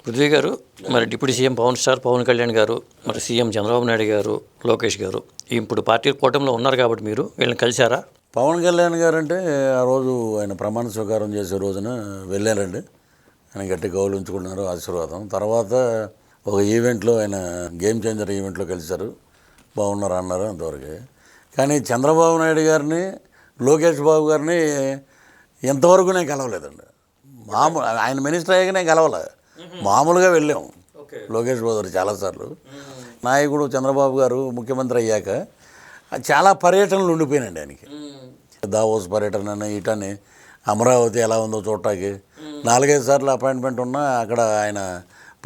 పృథ్వీ గారు, మరి deputy CM Pawan Kalyan గారు, మరి సీఎం చంద్రబాబు నాయుడు గారు, లోకేష్ గారు ఇప్పుడు పార్టీ కూటమిలో ఉన్నారు కాబట్టి మీరు వీళ్ళని కలిశారా? పవన్ కళ్యాణ్ గారు అంటే ఆ రోజు ఆయన ప్రమాణ స్వీకారం చేసే రోజున వెళ్ళారండి. ఆయన గట్టి గౌరవించుకున్నారు, ఆశీర్వాదం. తర్వాత ఒక ఈవెంట్లో ఆయన గేమ్ చేంజర్ ఈవెంట్లో కలిశారు, బాగున్నారు అన్నారు, అంతవరకే. కానీ చంద్రబాబు నాయుడు గారిని, లోకేష్ బాబు గారిని ఎంతవరకు నేను కలవలేదండి. ఆయన మినిస్టర్ అయ్యాక నేను కలవలే, మామూలుగా వెళ్ళాం లోకేష్ బాబు గారు చాలాసార్లు. నాయకుడు చంద్రబాబు గారు ముఖ్యమంత్రి అయ్యాక చాలా పర్యటనలు ఉండిపోయినండి ఆయనకి. దావోస్ పర్యటన అని, ఇటని అమరావతి ఎలా ఉందో చూడటానికి 4-5 సార్లు అపాయింట్మెంట్ ఉన్నా అక్కడ ఆయన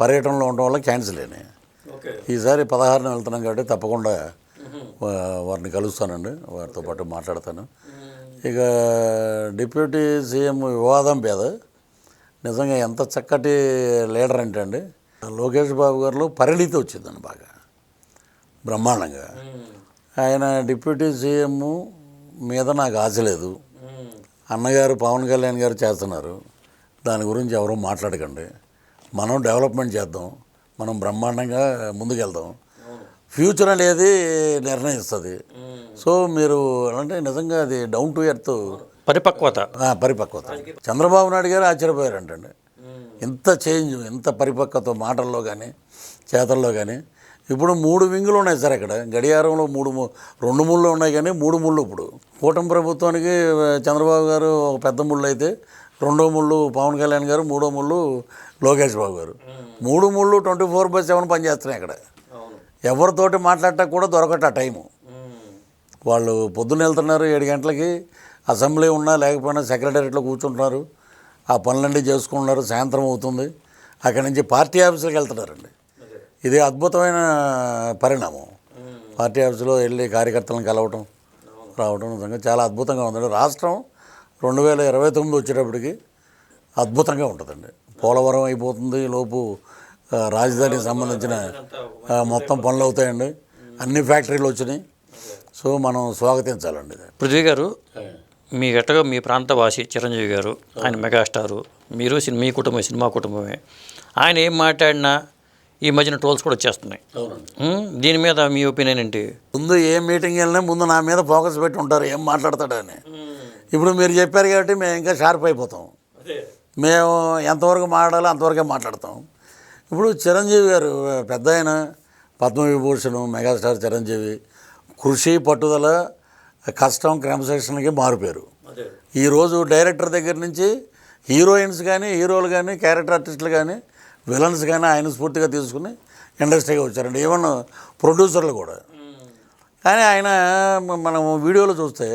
పర్యటనలో ఉండడం వల్ల క్యాన్సిల్ అయినాయి. ఈసారి 16న వెళ్తున్నాం కాబట్టి తప్పకుండా వారిని కలుస్తానండి, వారితో పాటు మాట్లాడతాను. ఇక డిప్యూటీ సీఎం వివాదం పేద నిజంగా ఎంత చక్కటి లీడర్ అంటే అండి, లోకేష్ బాబు గారిలో పరిణితి వచ్చిందండి బాగా బ్రహ్మాండంగా. ఆయన డిప్యూటీ సీఎం మీద నాకు ఆశ లేదు. అన్నగారు పవన్ కళ్యాణ్ గారు చేస్తున్నారు, దాని గురించి ఎవరూ మాట్లాడకండి. మనం డెవలప్మెంట్ చేద్దాం, మనం బ్రహ్మాండంగా ముందుకెళ్దాం. ఫ్యూచర్ అనేది నిర్ణయిస్తుంది. సో మీరు అంటే నిజంగా అది డౌన్ టు ఎర్త్ పరిపక్వత. చంద్రబాబు నాయుడు గారు ఆశ్చర్యపోయారంటండి, ఇంత చేంజ్, ఇంత పరిపక్వత మాటల్లో కానీ చేతల్లో కానీ. ఇప్పుడు 3 వింగులు ఉన్నాయి సార్ ఇక్కడ. గడియారంలో 2 ముళ్ళు ఉన్నాయి, కానీ 3 ముళ్ళు. ఇప్పుడు కూటమి ప్రభుత్వానికి చంద్రబాబు గారు ఒక పెద్ద ముళ్ళు అయితే, 2వ ముళ్ళు పవన్ కళ్యాణ్ గారు, 3వ ముళ్ళు లోకేష్ బాబు గారు. 3 ముళ్ళు 24/7 పనిచేస్తున్నాయి ఇక్కడ. ఎవరితోటి మాట్లాడటం కూడా దొరకట టైము. వాళ్ళు పొద్దున్న వెళ్తున్నారు 7 గంటలకి, అసెంబ్లీ ఉన్నా లేకపోయినా సెక్రటేరియట్లో కూర్చుంటున్నారు, ఆ పనులన్నీ చేసుకుంటున్నారు. సాయంత్రం అవుతుంది, అక్కడి నుంచి పార్టీ ఆఫీసులకు వెళ్తున్నారండి. ఇది అద్భుతమైన పరిణామం. పార్టీ ఆఫీసులో వెళ్ళి కార్యకర్తలను కలవటం రావటం నిజంగా చాలా అద్భుతంగా ఉందండి. రాష్ట్రం 2029 వచ్చేటప్పటికి అద్భుతంగా ఉంటుందండి. పోలవరం అయిపోతుంది లోపు, రాజధానికి సంబంధించిన మొత్తం పనులు అవుతాయండి, అన్ని ఫ్యాక్టరీలు వచ్చినాయి. సో మనం స్వాగతించాలండి. పృథ్వీ గారు, మీ గట్టగా మీ ప్రాంత వాసి చిరంజీవి గారు, ఆయన మెగాస్టారు, మీరు మీ కుటుంబం, సినిమా కుటుంబమే. ఆయన ఏం మాట్లాడినా ఈ మధ్యన ట్రోల్స్ కూడా వచ్చేస్తున్నాయి. దీని మీద మీ ఒపీనియన్ ఏంటి? ముందు ఏ మీటింగ్ వెళ్ళినా ముందు నా మీద ఫోకస్ పెట్టి ఉంటారు, ఏం మాట్లాడతాడని. ఇప్పుడు మీరు చెప్పారు కాబట్టి మేము ఇంకా షార్ప్ అయిపోతాం. మేము ఎంతవరకు మాట్లాడాలో అంతవరకే మాట్లాడతాం. ఇప్పుడు చిరంజీవి గారు పెద్ద ఆయన, పద్మవిభూషణ్, మెగాస్టార్ చిరంజీవి, కృషి, పట్టుదల, కష్టం, క్రమశిక్షణకి మారుపేరు. ఈరోజు డైరెక్టర్ దగ్గర నుంచి హీరోయిన్స్ కానీ, హీరోలు కానీ, క్యారెక్టర్ ఆర్టిస్టులు కానీ, విలన్స్ కానీ ఆయన స్ఫూర్తిగా తీసుకుని ఇండస్ట్రీగా వచ్చారండి. ఈవెన్ ప్రొడ్యూసర్లు కూడా. కానీ ఆయన మనం వీడియోలో చూస్తే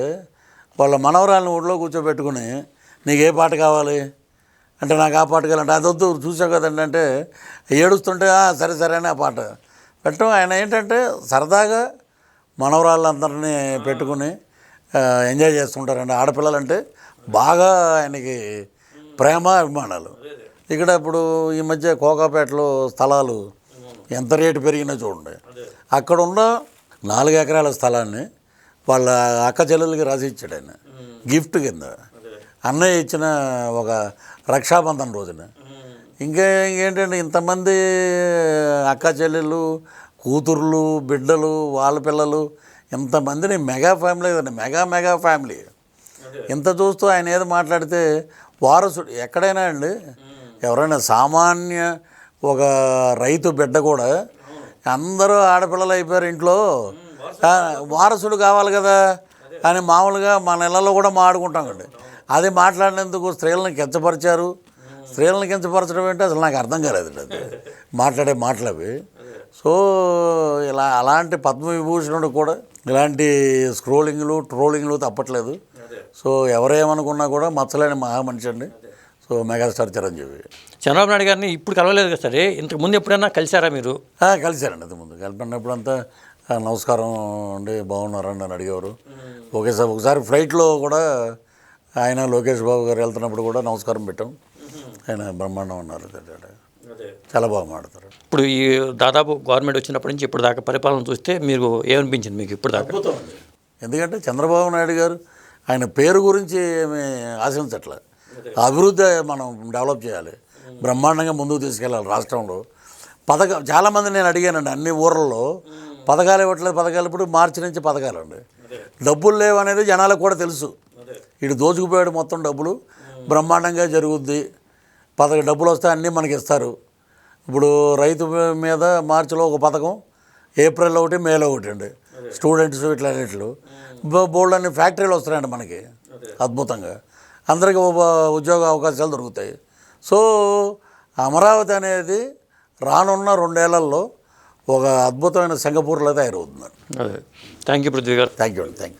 వాళ్ళ మనవరాలను ఊళ్ళో కూర్చోబెట్టుకుని, నీకు ఏ పాట కావాలి అంటే, నాకు ఆ పాట కావాలంటే, అదొద్దు చూసావు కదండి అంటే, ఏడుస్తుంటే సరే సరే అని ఆ పాట పెట్టడం. ఆయన ఏంటంటే సరదాగా మనవరాళ్ళందరినీ పెట్టుకుని ఎంజాయ్ చేస్తుంటారండి. ఆడపిల్లలంటే బాగా ఆయనకి ప్రేమ, అభిమానాలు. ఇక్కడ ఇప్పుడు ఈ మధ్య కోకాపేటలో స్థలాలు ఎంత రేటు పెరిగినా చూడండి. అక్కడ ఉన్న 4 ఎకరాల స్థలాన్ని వాళ్ళ అక్క చెల్లెలకి రాసి ఇచ్చాడు ఆయన గిఫ్ట్ కింద. అన్నయ్య ఇచ్చిన ఒక రక్షాబంధన్ రోజున. ఇంకేంటంటే ఇంతమంది అక్క చెల్లెళ్ళు, కూతుర్లు, బిడ్డలు, వాళ్ళ పిల్లలు, ఇంతమందిని మెగా ఫ్యామిలీ కదండి, మెగా ఫ్యామిలీ. ఇంత చూస్తూ ఆయన ఏదో మాట్లాడితే వారసుడు ఎక్కడైనా అండి, ఎవరైనా సామాన్య ఒక రైతు బిడ్డ కూడా అందరూ ఆడపిల్లలు అయిపోయారు ఇంట్లో, వారసుడు కావాలి కదా అని మామూలుగా మన ఇళ్ళల్లో కూడా మాట్లాడుకుంటామండి. అది మాట్లాడినందుకు స్త్రీలను కించపరిచారు. స్త్రీలను కించపరచడం ఏంటి అసలు నాకు అర్థం కాలేదండి అది మాట్లాడే మాటలు అవి. సో అలాంటి పద్మవిభూషణుడు కూడా ఇలాంటి స్క్రోలింగ్లు, ట్రోలింగ్లు తప్పట్లేదు. సో ఎవరేమనుకున్నా కూడా మచ్చలేని మహామనిషి అండి. So megastar Chiranjeevi. చంద్రబాబు నాయుడు గారిని ఇప్పుడు కలవలేదు కదా సరే, ఇంతకు ముందు ఎప్పుడైనా కలిశారా మీరు? కలిశారండి. ఇంతకుముందు కలిపినప్పుడు అంతా నమస్కారం అండి, బాగున్నారని నన్ను అడిగేవారు. ఒకసారి ఫ్లైట్లో కూడా ఆయన, లోకేష్ బాబు గారు వెళ్తున్నప్పుడు కూడా నమస్కారం పెట్టాం. ఆయన బ్రహ్మాండం ఉన్నారు, చాలా బాగా మాట్లాడతారు. ఇప్పుడు ఈ దాదాపు గవర్నమెంట్ వచ్చినప్పటి నుంచి ఇప్పుడు దాకా పరిపాలన చూస్తే మీరు ఏమనిపించింది మీకు ఇప్పుడు దాకా? ఎందుకంటే చంద్రబాబు నాయుడు గారు ఆయన పేరు గురించి ఏమి ఆశించట్లే, అభివృద్ధి మనం డెవలప్ చేయాలి. బ్రహ్మాండంగా ముందుకు తీసుకెళ్ళాలి రాష్ట్రంలో. చాలామంది నేను అడిగానండి, అన్ని ఊర్లలో పథకాలు ఇవ్వట్లేదు, పథకాలు ఇప్పుడు మార్చి నుంచి పథకాలు అండి. డబ్బులు లేవు అనేది జనాలకు కూడా తెలుసు. ఇటు దోచుకుపోయాడు మొత్తం డబ్బులు, బ్రహ్మాండంగా జరుగుద్ది, డబ్బులు వస్తే అన్నీ మనకి ఇస్తారు. ఇప్పుడు రైతు మీద మార్చిలో ఒక పథకం, ఏప్రిల్లో ఒకటి, మేలో ఒకటి అండి. స్టూడెంట్స్ ఇట్లా బోల్డ్ అన్ని ఫ్యాక్టరీలు వస్తున్నాయండి మనకి అద్భుతంగా, అందరికీ ఉద్యోగ అవకాశాలు దొరుకుతాయి. సో అమరావతి అనేది రానున్న 2 ఏళ్లలో ఒక అద్భుతమైన సింగపూర్లో తయారవుతుందండి. థ్యాంక్ యూ పృథ్వీ గారు. థ్యాంక్ యూ అండి. Thank you.